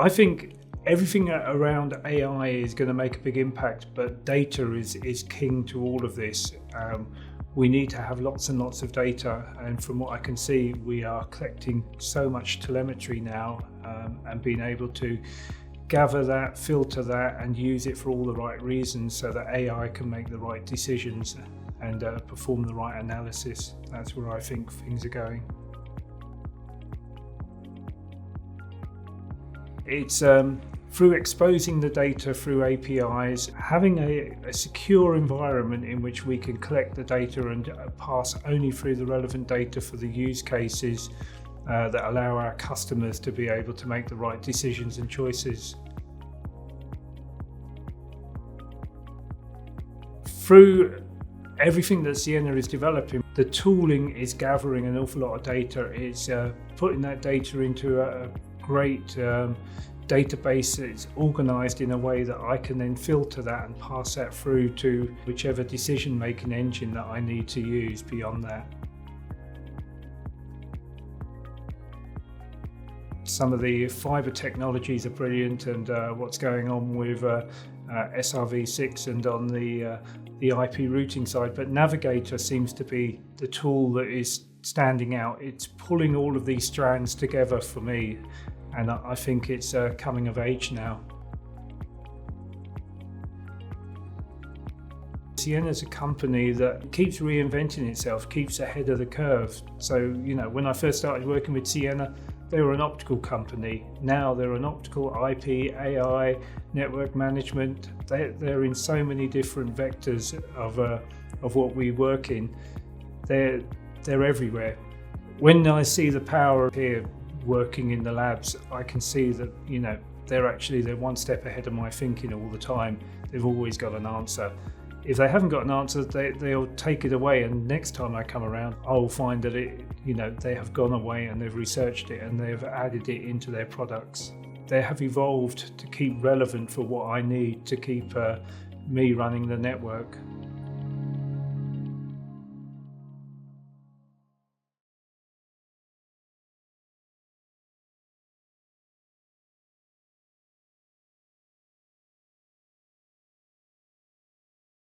I think everything around AI is going to make a big impact, but data is king to all of this. We need to have lots and lots of data, and from what I can see, we are collecting so much telemetry now, and being able to gather that, filter that, and use it for all the right reasons so that AI can make the right decisions and perform the right analysis. That's where I think things are going. It's through exposing the data through APIs, having a secure environment in which we can collect the data and pass only through the relevant data for the use cases that allow our customers to be able to make the right decisions and choices. Through everything that Ciena is developing, the tooling is gathering an awful lot of data. It's putting that data into a great database that's organized in a way that I can then filter that and pass that through to whichever decision-making engine that I need to use beyond that. Some of the fiber technologies are brilliant, and what's going on with SRv6 and on the IP routing side, but Navigator seems to be the tool that is standing out. It's pulling all of these strands together for me, and I think it's coming of age now. Ciena is a company that keeps reinventing itself, keeps ahead of the curve. So, when I first started working with Ciena, they were an optical company. Now they're an optical, IP, AI, network management. They're in so many different vectors of what we work in. They're everywhere. When I see the power here working in the labs, I can see that they're one step ahead of my thinking all the time. They've always got an answer. If they haven't got an answer, they'll take it away, and next time I come around, I'll find that they have gone away and they've researched it and they've added it into their products. They have evolved to keep relevant for what I need to keep me running the network.